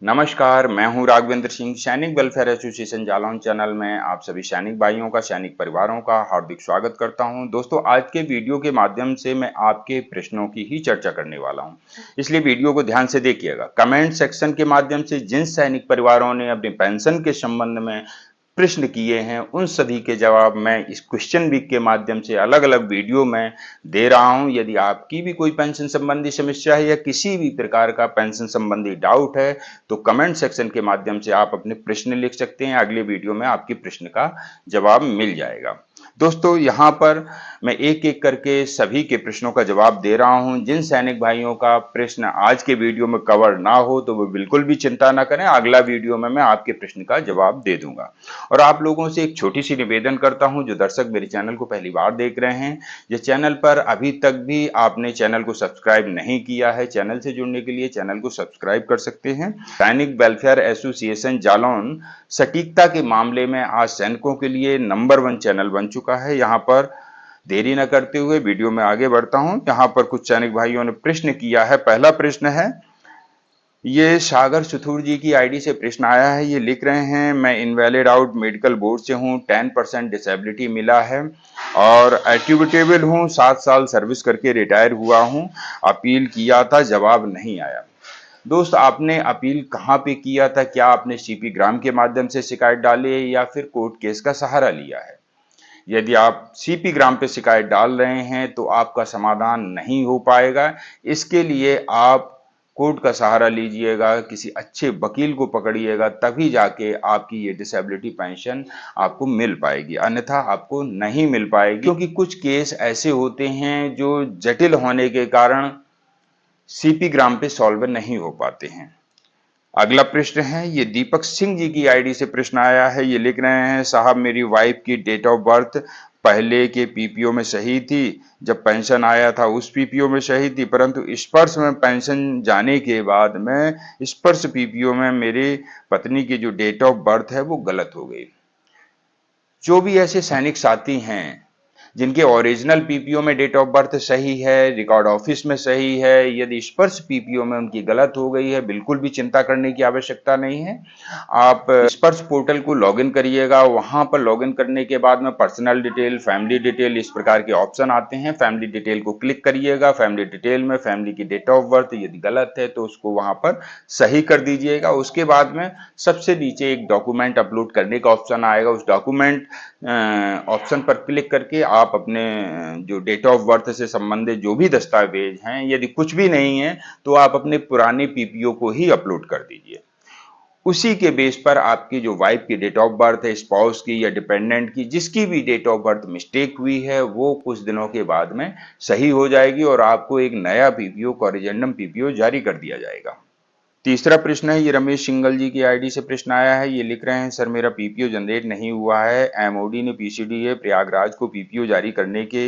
नमस्कार, मैं हूं राघवेंद्र सिंह। सैनिक वेलफेयर एसोसिएशन जालौन चैनल में आप सभी सैनिक भाइयों का, सैनिक परिवारों का हार्दिक स्वागत करता हूं। दोस्तों, आज के वीडियो के माध्यम से मैं आपके प्रश्नों की ही चर्चा करने वाला हूं, इसलिए वीडियो को ध्यान से देखिएगा। कमेंट सेक्शन के माध्यम से जिन सैनिक परिवारों ने अपनी पेंशन के संबंध में प्रश्न किए हैं, उन सभी के जवाब मैं इस क्वेश्चन वीक के माध्यम से अलग अलग वीडियो में दे रहा हूं। यदि आपकी भी कोई पेंशन संबंधी समस्या है या किसी भी प्रकार का पेंशन संबंधी डाउट है, तो कमेंट सेक्शन के माध्यम से आप अपने प्रश्न लिख सकते हैं। अगले वीडियो में आपके प्रश्न का जवाब मिल जाएगा। दोस्तों, यहाँ पर मैं एक एक करके सभी के प्रश्नों का जवाब दे रहा हूं। जिन सैनिक भाइयों का प्रश्न आज के वीडियो में कवर ना हो तो वो बिल्कुल भी चिंता ना करें, अगला वीडियो में मैं आपके प्रश्न का जवाब दे दूंगा। और आप लोगों से एक छोटी सी निवेदन करता हूं, जो दर्शक मेरे चैनल को पहली बार देख रहे हैं, जिस चैनल पर अभी तक भी आपने चैनल को सब्सक्राइब नहीं किया है, चैनल से जुड़ने के लिए चैनल को सब्सक्राइब कर सकते हैं। सैनिक वेलफेयर एसोसिएशन जालौन सटीकता के मामले में आज सैनिकों के लिए नंबर 1 चैनल बन चुका है। यहाँ पर देरी न करते हुए वीडियो में आगे बढ़ता हूं। यहाँ पर कुछ सैनिक भाइयों ने प्रश्न किया है। पहला प्रश्न है, ये सागर सुथुर जी की आईडी से प्रश्न आया है। ये लिख रहे हैं, मैं इनवैलिड आउट मेडिकल बोर्ड से हूँ, 10% डिसेबिलिटी मिला है और एट्रीब्यूटेबल हूँ, 7 साल सर्विस करके रिटायर हुआ हूँ। अपील किया था, जवाब नहीं आया। दोस्त, आपने अपील कहाँ पे किया था? क्या आपने सीपी ग्राम के माध्यम से शिकायत डाली है या फिर कोर्ट केस का सहारा लिया है? यदि आप सीपी ग्राम पे शिकायत डाल रहे हैं तो आपका समाधान नहीं हो पाएगा। इसके लिए आप कोर्ट का सहारा लीजिएगा, किसी अच्छे वकील को पकड़िएगा, तभी जाके आपकी ये डिसेबिलिटी पेंशन आपको मिल पाएगी, अन्यथा आपको नहीं मिल पाएगी। क्योंकि कुछ केस ऐसे होते हैं जो जटिल होने के कारण सीपी ग्राम पे सॉल्व नहीं हो पाते हैं। अगला प्रश्न है, ये दीपक सिंह जी की आईडी से प्रश्न आया है। ये लिख रहे हैं, साहब मेरी वाइफ की डेट ऑफ बर्थ पहले के पीपीओ में सही थी, जब पेंशन आया था उस पीपीओ में सही थी, परंतु स्पर्श में पेंशन जाने के बाद में स्पर्श पीपीओ में मेरी पत्नी की जो डेट ऑफ बर्थ है वो गलत हो गई। जो भी ऐसे सैनिक साथी हैं जिनके ओरिजिनल पीपीओ में डेट ऑफ बर्थ सही है, रिकॉर्ड ऑफिस में सही है, यदि स्पर्श पीपीओ में उनकी गलत हो गई है, बिल्कुल भी चिंता करने की आवश्यकता नहीं है। आप स्पर्श पोर्टल को लॉगिन करिएगा। वहां पर लॉगिन करने के बाद में पर्सनल डिटेल, फैमिली डिटेल, इस प्रकार के ऑप्शन आते हैं। फैमिली डिटेल को क्लिक करिएगा। फैमिली डिटेल में फैमिली की डेट ऑफ बर्थ यदि गलत है तो उसको वहां पर सही कर दीजिएगा। उसके बाद में सबसे नीचे एक डॉक्यूमेंट अपलोड करने का ऑप्शन आएगा। उस डॉक्यूमेंट ऑप्शन पर क्लिक करके आप अपने जो डेट ऑफ बर्थ से संबंधित जो भी दस्तावेज हैं, यदि कुछ भी नहीं है तो आप अपने पुराने पीपीओ को ही अपलोड कर दीजिए। उसी के बेस पर आपकी जो वाइफ की डेट ऑफ बर्थ है, स्पाउस की या डिपेंडेंट की, जिसकी भी डेट ऑफ बर्थ मिस्टेक हुई है, वो कुछ दिनों के बाद में सही हो जाएगी और आपको एक नया पीपीओ, कॉरिजेंडम पीपीओ जारी कर दिया जाएगा। तीसरा प्रश्न है, ये रमेश सिंगल जी की आईडी से प्रश्न आया है। ये लिख रहे हैं, सर मेरा पीपीओ जनरेट नहीं हुआ है, एमओडी ने पीसीडीए प्रयागराज को पीपीओ जारी करने के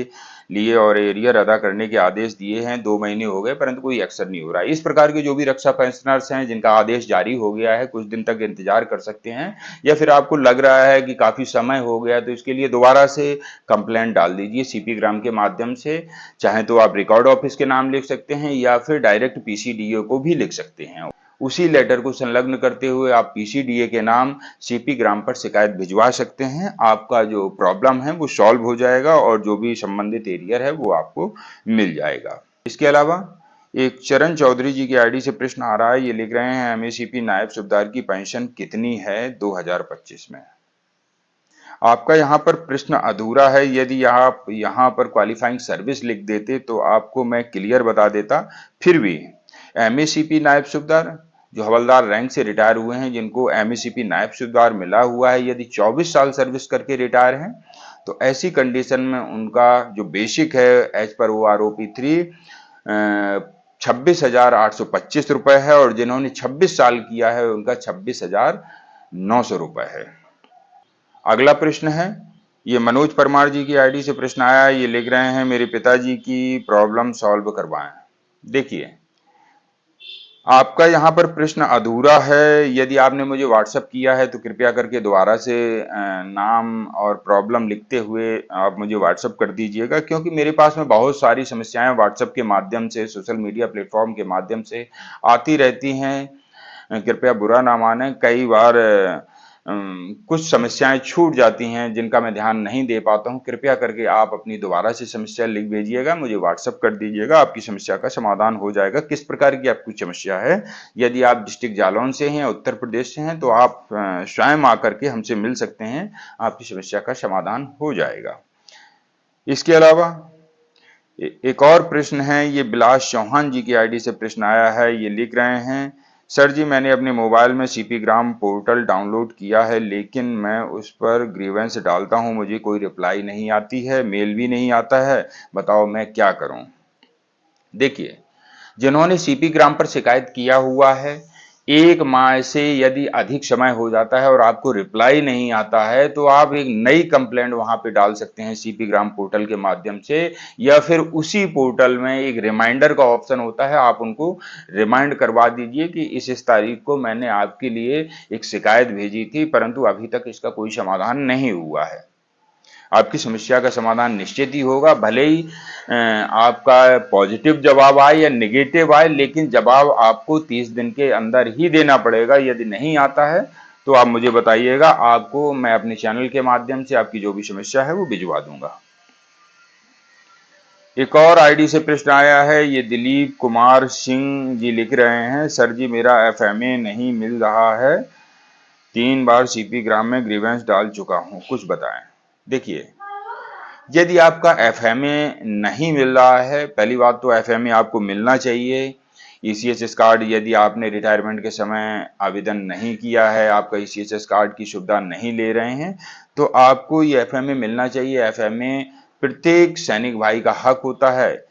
लिए और एरियर अदा करने के आदेश दिए हैं, 2 महीने हो गए परंतु कोई एक्शन नहीं हो रहा है। इस प्रकार के जो भी रक्षा पेंशनर्स हैं जिनका आदेश जारी हो गया है, कुछ दिन तक इंतजार कर सकते हैं, या फिर आपको लग रहा है कि काफी समय हो गया, तो इसके लिए दोबारा से कंप्लेंट डाल दीजिए सीपी ग्राम के माध्यम से। चाहे तो आप रिकॉर्ड ऑफिस के नाम लिख सकते हैं या फिर डायरेक्ट पीसीडीओ को भी लिख सकते हैं। उसी लेटर को संलग्न करते हुए आप पीसीडीए के नाम सीपी ग्राम पर शिकायत भिजवा सकते हैं। आपका जो प्रॉब्लम है वो सॉल्व हो जाएगा और जो भी संबंधित एरियर है वो आपको मिल जाएगा। इसके अलावा एक चरण चौधरी जी की आईडी से प्रश्न आ रहा है। ये लिख रहे हैं, एमएसीपी नायब सूबेदार की पेंशन कितनी है 2025 में? आपका यहाँ पर प्रश्न अधूरा है। यदि आप यहाँ पर क्वालिफाइंग सर्विस लिख देते तो आपको मैं क्लियर बता देता। फिर भी एमएसीपी नायब सूबेदार जो हवलदार रैंक से रिटायर हुए हैं, जिनको एमएसीपी नायब सूबेदार मिला हुआ है, यदि 24 साल सर्विस करके रिटायर हैं, तो ऐसी कंडीशन में उनका जो बेसिक है एज पर OROP 3 26,825 रुपए है और जिन्होंने 26 साल किया है उनका 26,900 रुपए है। अगला प्रश्न है, ये मनोज परमार जी की आईडी से प्रश्न आया है। ये लिख रहे हैं, मेरे पिताजी की प्रॉब्लम सॉल्व करवाएं। देखिए, आपका यहाँ पर प्रश्न अधूरा है। यदि आपने मुझे व्हाट्सएप किया है तो कृपया करके दोबारा से नाम और प्रॉब्लम लिखते हुए आप मुझे व्हाट्सएप कर दीजिएगा, क्योंकि मेरे पास में बहुत सारी समस्याएं व्हाट्सएप के माध्यम से, सोशल मीडिया प्लेटफॉर्म के माध्यम से आती रहती हैं। कृपया बुरा ना माने, कई बार कुछ समस्याएं छूट जाती हैं जिनका मैं ध्यान नहीं दे पाता हूं। कृपया करके आप अपनी दोबारा से समस्या लिख भेजिएगा, मुझे व्हाट्सएप कर दीजिएगा, आपकी समस्या का समाधान हो जाएगा। किस प्रकार की आपकी समस्या है? यदि आप डिस्ट्रिक्ट जालौन से हैं, उत्तर प्रदेश से हैं, तो आप स्वयं आकर के हमसे मिल सकते हैं, आपकी समस्या का समाधान हो जाएगा। इसके अलावा एक और प्रश्न है, ये बिलास चौहान जी की आईडी से प्रश्न आया है। ये लिख रहे हैं, सर जी मैंने अपने मोबाइल में सीपी ग्राम पोर्टल डाउनलोड किया है, लेकिन मैं उस पर ग्रीवेंस डालता हूं, मुझे कोई रिप्लाई नहीं आती है, मेल भी नहीं आता है, बताओ मैं क्या करूं? देखिए, जिन्होंने सीपी ग्राम पर शिकायत किया हुआ है, 1 माह से यदि अधिक समय हो जाता है और आपको रिप्लाई नहीं आता है, तो आप एक नई कंप्लेंट वहां पे डाल सकते हैं सीपी ग्राम पोर्टल के माध्यम से, या फिर उसी पोर्टल में एक रिमाइंडर का ऑप्शन होता है, आप उनको रिमाइंड करवा दीजिए कि इस तारीख को मैंने आपके लिए एक शिकायत भेजी थी, परंतु अभी तक इसका कोई समाधान नहीं हुआ है। आपकी समस्या का समाधान निश्चित ही होगा, भले ही आपका पॉजिटिव जवाब आए या नेगेटिव आए, लेकिन जवाब आपको 30 दिन के अंदर ही देना पड़ेगा। यदि नहीं आता है तो आप मुझे बताइएगा, आपको मैं अपने चैनल के माध्यम से आपकी जो भी समस्या है वो भिजवा दूंगा। एक और आईडी से प्रश्न आया है, ये दिलीप कुमार सिंह जी लिख रहे हैं, सर जी मेरा एफएमए नहीं मिल रहा है, 3 बार सीपी ग्राम में ग्रीवेंस डाल चुका हूं, कुछ बताएं। देखिए, यदि आपका एफएमए नहीं मिल रहा है, पहली बात तो एफएमए आपको मिलना चाहिए। ईसीएचएस कार्ड यदि आपने रिटायरमेंट के समय आवेदन नहीं किया है, आपका ईसीएचएस कार्ड की सुविधा नहीं ले रहे हैं, तो आपको ये एफएमए मिलना चाहिए। एफएमए प्रत्येक सैनिक भाई का हक होता है।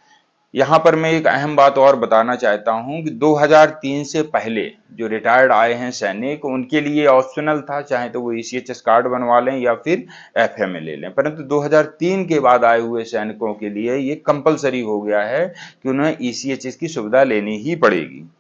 यहाँ पर मैं एक अहम बात और बताना चाहता हूँ कि 2003 से पहले जो रिटायर्ड आए हैं सैनिक, उनके लिए ऑप्शनल था, चाहे तो वो ईसीएचएस कार्ड बनवा लें या फिर एफएमए ले लें, परंतु 2003 के बाद आए हुए सैनिकों के लिए ये कंपलसरी हो गया है कि उन्हें ईसीएचएस की सुविधा लेनी ही पड़ेगी।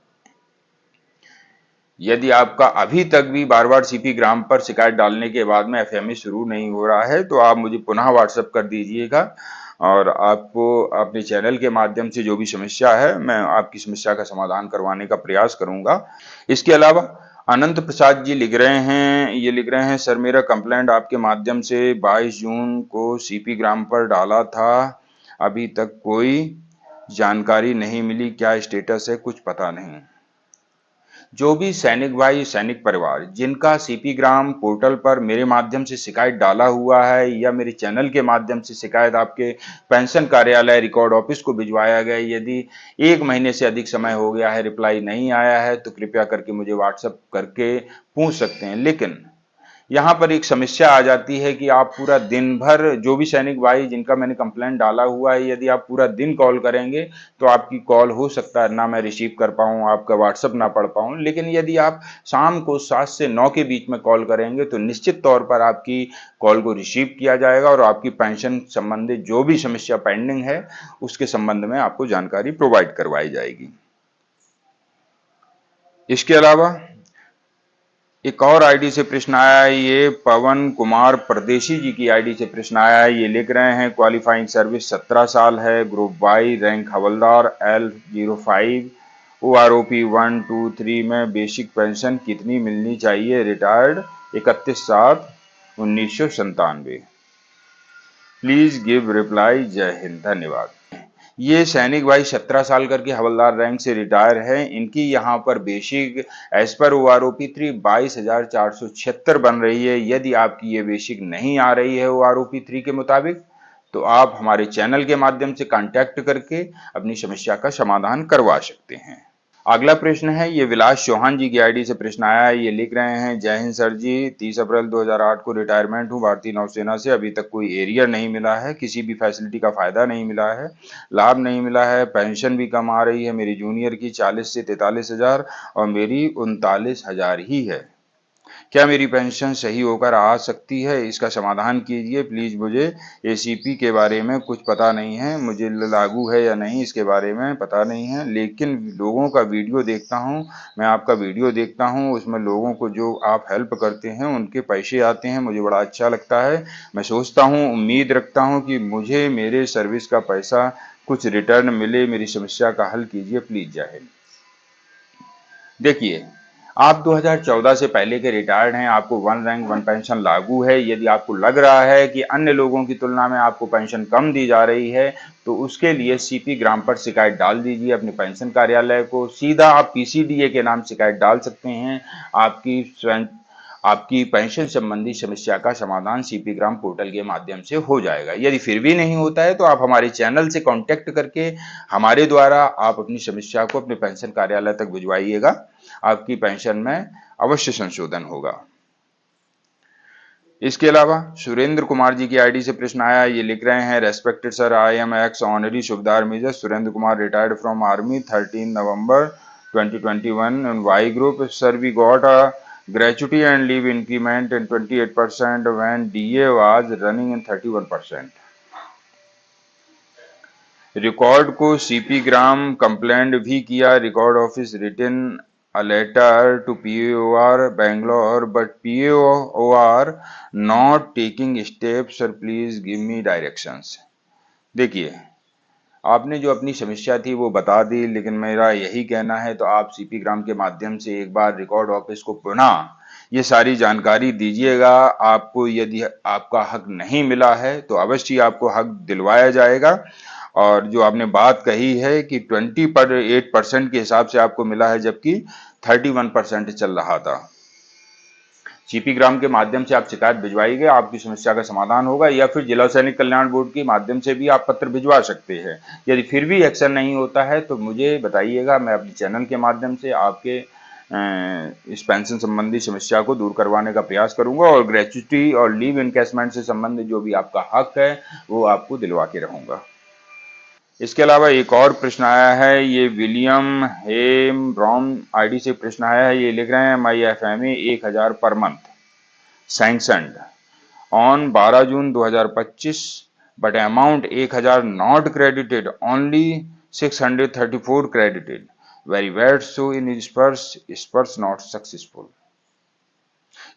यदि आपका अभी तक भी बार बार सीपी ग्राम पर शिकायत डालने के बाद में एफएमए शुरू नहीं हो रहा है, तो आप मुझे पुनः व्हाट्सएप कर दीजिएगा और आपको अपने चैनल के माध्यम से जो भी समस्या है, मैं आपकी समस्या का समाधान करवाने का प्रयास करूंगा। इसके अलावा अनंत प्रसाद जी लिख रहे हैं, ये लिख रहे हैं, सर मेरा कंप्लेंट आपके माध्यम से 22 जून को सीपी ग्राम पर डाला था, अभी तक कोई जानकारी नहीं मिली, क्या स्टेटस है कुछ पता नहीं। जो भी सैनिक भाई, सैनिक परिवार जिनका सीपी ग्राम पोर्टल पर मेरे माध्यम से शिकायत डाला हुआ है या मेरे चैनल के माध्यम से शिकायत आपके पेंशन कार्यालय रिकॉर्ड ऑफिस को भिजवाया गया, यदि 1 महीने से अधिक समय हो गया है, रिप्लाई नहीं आया है, तो कृपया करके मुझे व्हाट्सएप करके पूछ सकते हैं। लेकिन यहाँ पर एक समस्या आ जाती है कि आप पूरा दिन भर, जो भी सैनिक भाई जिनका मैंने कंप्लेंट डाला हुआ है, यदि आप पूरा दिन कॉल करेंगे तो आपकी कॉल हो सकता है ना मैं रिसीव कर पाऊँ, आपका व्हाट्सएप ना पढ़ पाऊँ, लेकिन यदि आप शाम को 7 से 9 के बीच में कॉल करेंगे तो निश्चित तौर पर आपकी कॉल को रिसीव किया जाएगा और आपकी पेंशन संबंधित जो भी समस्या पेंडिंग है उसके संबंध में आपको जानकारी प्रोवाइड करवाई जाएगी। इसके अलावा एक और आईडी से प्रश्न आया है, ये पवन कुमार परदेशी जी की आईडी से प्रश्न आया है। ये लिख रहे हैं, क्वालिफाइंग सर्विस 17 साल है, ग्रुप वाई, रैंक हवलदार, L05, OROP 1, 2, 3 में बेसिक पेंशन कितनी मिलनी चाहिए? रिटायर्ड 31/7/1997। Please give reply. जय हिंद, धन्यवाद। ये सैनिक भाई 17 साल करके हवलदार रैंक से रिटायर है, इनकी यहाँ पर बेसिक एज पर OROP 3 22,476 बन रही है। यदि आपकी ये बेसिक नहीं आ रही है OROP 3 के मुताबिक, तो आप हमारे चैनल के माध्यम से कांटेक्ट करके अपनी समस्या का समाधान करवा सकते हैं। अगला प्रश्न है, ये विलास चौहान जी की आईडी से प्रश्न आया है। ये लिख रहे हैं, जय हिंद सर जी, 30 अप्रैल 2008 को रिटायरमेंट हूँ भारतीय नौसेना से, अभी तक कोई एरियर नहीं मिला है, किसी भी फैसिलिटी का फायदा नहीं मिला है, लाभ नहीं मिला है, पेंशन भी कम आ रही है, मेरी जूनियर की 40 से 43 हजार और मेरी 39 हजार ही है। क्या मेरी पेंशन सही होकर आ सकती है? इसका समाधान कीजिए प्लीज। मुझे एसीपी के बारे में कुछ पता नहीं है, मुझे लागू है या नहीं इसके बारे में पता नहीं है, लेकिन लोगों का वीडियो देखता हूँ, मैं आपका वीडियो देखता हूँ, उसमें लोगों को जो आप हेल्प करते हैं उनके पैसे आते हैं, मुझे बड़ा अच्छा लगता है। मैं सोचता हूँ, उम्मीद रखता हूँ कि मुझे मेरे सर्विस का पैसा कुछ रिटर्न मिले, मेरी समस्या का हल कीजिए प्लीज। जय हिंद। देखिए, आप 2014 से पहले के रिटायर्ड हैं, आपको वन रैंक वन पेंशन लागू है। यदि आपको लग रहा है कि अन्य लोगों की तुलना में आपको पेंशन कम दी जा रही है, तो उसके लिए सीपी ग्राम पर शिकायत डाल दीजिए अपने पेंशन कार्यालय को। सीधा आप पीसीडीए के नाम शिकायत डाल सकते हैं। आपकी पेंशन संबंधी समस्या का समाधान सीपी ग्राम पोर्टल के माध्यम से हो जाएगा। यदि फिर भी नहीं होता है तो आप हमारे चैनल से कांटेक्ट करके हमारे द्वारा आप अपनी समस्या को अपने पेंशन कार्यालय तक भिजवाइएगा। आपकी पेंशन में अवश्य संशोधन होगा। इसके अलावा सुरेंद्र कुमार जी की आईडी से प्रश्न आया, ये लिख रहे हैं, respected sir, I am ex honorary Subedar major Surendra Kumar, retired from army 13 November 2021 in Y group. Sir, we got a gratuity and leave increment in 28% when DA was running in 31%. Record को सीपी ग्राम कंप्लेंट भी किया। Record office written a letter to POR Bangalore, but POR not taking steps. Sir, please give me directions. देखिए, आपने जो अपनी समस्या थी वो बता दी, लेकिन मेरा यही कहना है तो आप सीपी ग्राम के माध्यम से एक बार रिकॉर्ड ऑफिस को पुनः ये सारी जानकारी दीजिएगा। आपको यदि आपका हक नहीं मिला है तो अवश्य आपको हक दिलवाया जाएगा। और जो आपने बात कही है कि 28% के हिसाब से आपको मिला है, जबकि 31% चल रहा था। सीपी ग्राम के माध्यम से आप शिकायत भिजवाइएगा, आपकी समस्या का समाधान होगा, या फिर जिला सैनिक कल्याण बोर्ड के माध्यम से भी आप पत्र भिजवा सकते हैं। यदि फिर भी एक्शन नहीं होता है तो मुझे बताइएगा, मैं अपने चैनल के माध्यम से आपके इस पेंशन संबंधी समस्या को दूर करवाने का प्रयास करूंगा और ग्रेच्युटी और लीव इनकैशमेंट से संबंधित जो भी आपका हक है वो आपको दिलवा के रहूंगा। इसके अलावा एक और प्रश्न आया है, ये विलियम हेम ब्राउन आईडी से प्रश्न आया है। ये लिख रहे हैं, माई FMA 1000 per month sanctioned on 12 June 2025 but amount 1000 not credited, only 634 credited, very bad, so inspire not successful.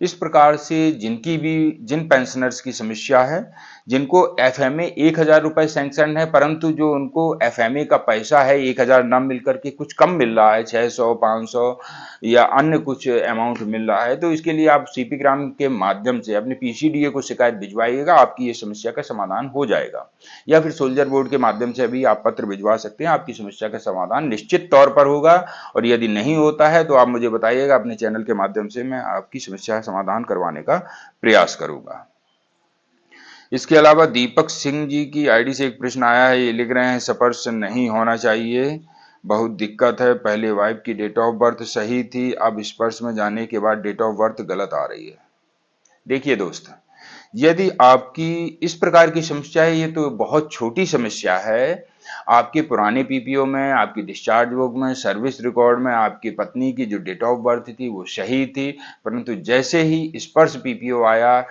इस प्रकार से जिन पेंशनर्स की समस्या है, जिनको एफएमए 1000 रुपए सैंक्शन है, परंतु जो उनको एफएमए का पैसा है 1000 न मिलकर के कुछ कम मिल रहा है, 600 500 या अन्य कुछ अमाउंट मिल रहा है, तो इसके लिए आप सीपी ग्राम के माध्यम से अपने पीसीडीए को शिकायत भिजवाइएगा। आपकी ये समस्या का समाधान हो जाएगा। या फिर सोल्जर बोर्ड के माध्यम से भी आप पत्र भिजवा सकते हैं, आपकी समस्या का समाधान निश्चित तौर पर होगा। और यदि नहीं होता है तो आप मुझे बताइएगा, अपने चैनल के माध्यम से मैं आपकी समस्या का समाधान करवाने का प्रयास करूंगा। इसके अलावा दीपक सिंह जी की आईडी से एक प्रश्न आया है। ये लिख रहे हैं, स्पर्श नहीं होना चाहिए, बहुत दिक्कत है। पहले वाइफ की डेट ऑफ बर्थ सही थी, अब स्पर्श में जाने के बाद डेट ऑफ बर्थ गलत आ रही है। देखिए दोस्त, यदि आपकी इस प्रकार की समस्या है, ये तो बहुत छोटी समस्या है। आपके पुराने पीपीओ में, आपकी डिस्चार्ज बुक में, सर्विस रिकॉर्ड में आपकी पत्नी की जो डेट ऑफ बर्थ थी वो सही थी, परंतु जैसे ही स्पर्श पीपीओ आया,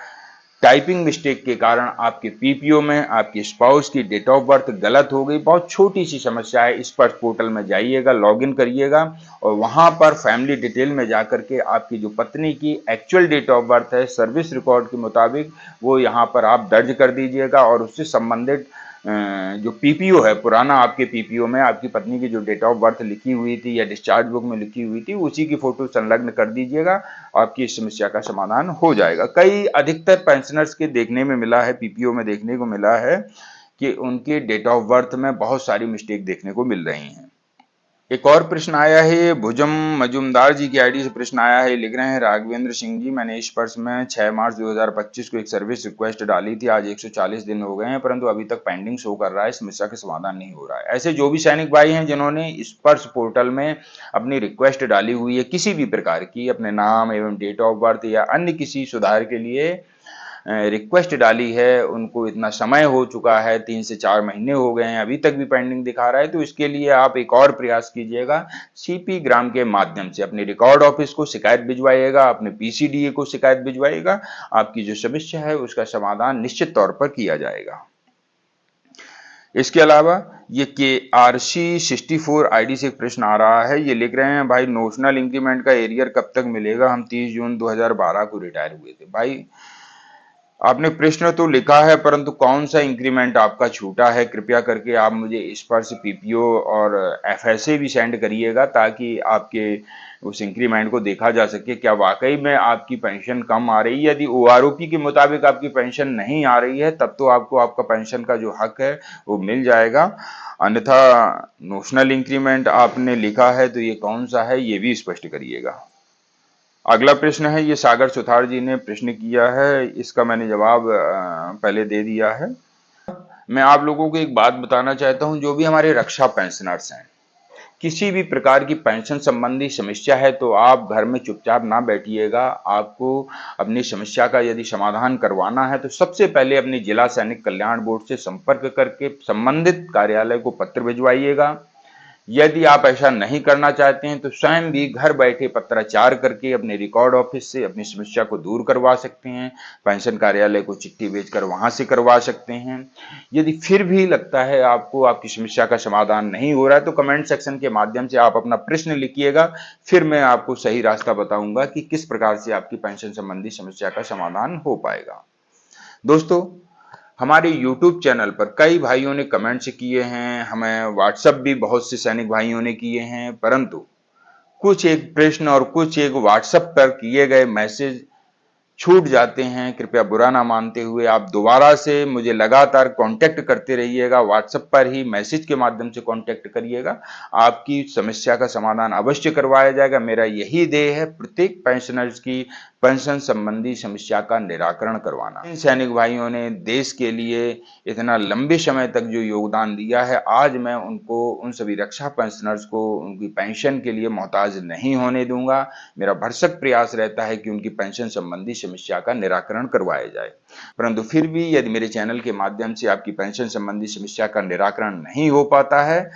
टाइपिंग मिस्टेक के कारण आपके पीपीओ में आपकी स्पाउस की डेट ऑफ बर्थ गलत हो गई। बहुत छोटी सी समस्या है। स्पर्श पोर्टल में जाइएगा, लॉगिन करिएगा और वहां पर फैमिली डिटेल में जाकर के आपकी जो पत्नी की एक्चुअल डेट ऑफ बर्थ है सर्विस रिकॉर्ड के मुताबिक, वो यहाँ पर आप दर्ज कर दीजिएगा और उससे संबंधित जो पीपीओ है पुराना, आपके पीपीओ में आपकी पत्नी की जो डेट ऑफ बर्थ लिखी हुई थी या डिस्चार्ज बुक में लिखी हुई थी, उसी की फोटो संलग्न कर दीजिएगा। आपकी इस समस्या का समाधान हो जाएगा। कई अधिकतर पेंशनर्स के देखने में मिला है, पीपीओ में देखने को मिला है कि उनके डेट ऑफ बर्थ में बहुत सारी मिस्टेक देखने को मिल रही हैं। एक और प्रश्न आया है, भुजम मजुमदार जी की आईडी से प्रश्न आया है। लिख रहे हैं, राघवेंद्र सिंह जी, मैंने इस वर्ष में 6 मार्च 2025 को एक सर्विस रिक्वेस्ट डाली थी। आज 140 दिन हो गए हैं, परंतु अभी तक पेंडिंग शो कर रहा है, समस्या का समाधान नहीं हो रहा है। ऐसे जो भी सैनिक भाई हैं जिन्होंने स्पर्श पोर्टल में अपनी रिक्वेस्ट डाली हुई है किसी भी प्रकार की, अपने नाम एवं डेट ऑफ बर्थ या अन्य किसी सुधार के लिए रिक्वेस्ट डाली है, उनको इतना समय हो चुका है, 3 से 4 महीने हो गए हैं, अभी तक भी पेंडिंग दिखा रहा है, तो इसके लिए आप एक और प्रयास कीजिएगा। सीपी ग्राम के माध्यम से अपने रिकॉर्ड ऑफिस को शिकायत भिजवाइएगा, अपने पीसीडीए को शिकायत भिजवाइएगा। आपकी जो समस्या है उसका समाधान निश्चित तौर पर किया जाएगा। इसके अलावा ये KRC 64 आईडी से एक प्रश्न आ रहा है। ये लिख रहे हैं, भाई नोशनल इंक्रीमेंट का एरियर कब तक मिलेगा? हम 30 जून 2012 को रिटायर हुए थे। भाई आपने प्रश्न तो लिखा है, परंतु कौन सा इंक्रीमेंट आपका छूटा है, कृपया करके आप मुझे स्पर्श पीपीओ और एफएसए भी सेंड करिएगा, ताकि आपके उस इंक्रीमेंट को देखा जा सके क्या वाकई में आपकी पेंशन कम आ रही है। यदि ओआरओपी के मुताबिक आपकी पेंशन नहीं आ रही है, तब तो आपको आपका पेंशन का जो हक है वो मिल जाएगा। अन्यथा नोशनल इंक्रीमेंट आपने लिखा है तो ये कौन सा है, ये भी स्पष्ट करिएगा। अगला प्रश्न है, ये सागर सुथार जी ने प्रश्न किया है, इसका मैंने जवाब पहले दे दिया है। मैं आप लोगों को एक बात बताना चाहता हूं, जो भी हमारे रक्षा पेंशनर्स हैं, किसी भी प्रकार की पेंशन संबंधी समस्या है तो आप घर में चुपचाप ना बैठिएगा। आपको अपनी समस्या का यदि समाधान करवाना है तो सबसे पहले अपनी जिला सैनिक कल्याण बोर्ड से संपर्क करके संबंधित कार्यालय को पत्र भिजवाइएगा। यदि आप ऐसा नहीं करना चाहते हैं तो स्वयं भी घर बैठे पत्राचार करके अपने रिकॉर्ड ऑफिस से अपनी समस्या को दूर करवा सकते हैं। पेंशन कार्यालय को चिट्ठी भेजकर वहां से करवा सकते हैं। यदि फिर भी लगता है आपको आपकी समस्या का समाधान नहीं हो रहा है तो कमेंट सेक्शन के माध्यम से आप अपना प्रश्न लिखिएगा, फिर मैं आपको सही रास्ता बताऊंगा कि किस प्रकार से आपकी पेंशन संबंधी समस्या का समाधान हो पाएगा। दोस्तों, हमारे YouTube चैनल पर कई भाइयों ने कमेंट्स किए हैं, हमें व्हाट्सएप भी बहुत से सैनिक भाइयों ने किए हैं, परंतु कुछ एक प्रश्न और कुछ एक व्हाट्सएप पर किए गए मैसेज छूट जाते हैं। कृपया बुरा ना मानते हुए आप दोबारा से मुझे लगातार कांटेक्ट करते रहिएगा, व्हाट्सएप पर ही मैसेज के माध्यम से कांटेक्ट करिएगा। आपकी समस्या का समाधान अवश्य करवाया जाएगा। मेरा यही ध्येय है, प्रत्येक पेंशनर्स की पेंशन संबंधी समस्या का निराकरण करवाना। इन सैनिक भाइयों ने देश के लिए इतना लंबे समय तक जो योगदान दिया है, आज मैं उनको, उन सभी रक्षा पेंशनर्स को उनकी पेंशन के लिए मोहताज नहीं होने दूंगा। मेरा भरसक प्रयास रहता है कि उनकी पेंशन संबंधी समस्या का निराकरण करवाया जाए। परंतु फिर भी यदि मेरे चैनल के माध्यम से आपकी पेंशन संबंधी समस्या का निराकरण नहीं हो पाता है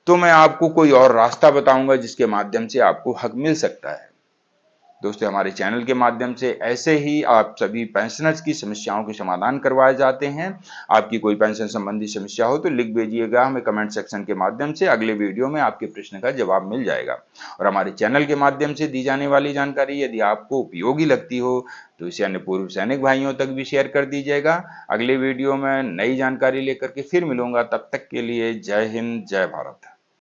तो मैं आपको कोई और रास्ता बताऊंगा जिसके माध्यम से आपको हक मिल सकता है। दोस्तों, हमारे चैनल के माध्यम से ऐसे ही आप सभी पेंशनर्स की समस्याओं के समाधान करवाए जाते हैं। आपकी कोई पेंशन संबंधी समस्या हो तो लिख भेजिएगा हमें कमेंट सेक्शन के माध्यम से, अगले वीडियो में आपके प्रश्न का जवाब मिल जाएगा। और हमारे चैनल के माध्यम से दी जाने वाली जानकारी यदि आपको उपयोगी लगती हो तो इसे अन्य पूर्व सैनिक भाइयों तक भी शेयर कर दीजिएगा। अगले वीडियो में नई जानकारी लेकर के फिर मिलूंगा, तब तक के लिए जय हिंद, जय भारत।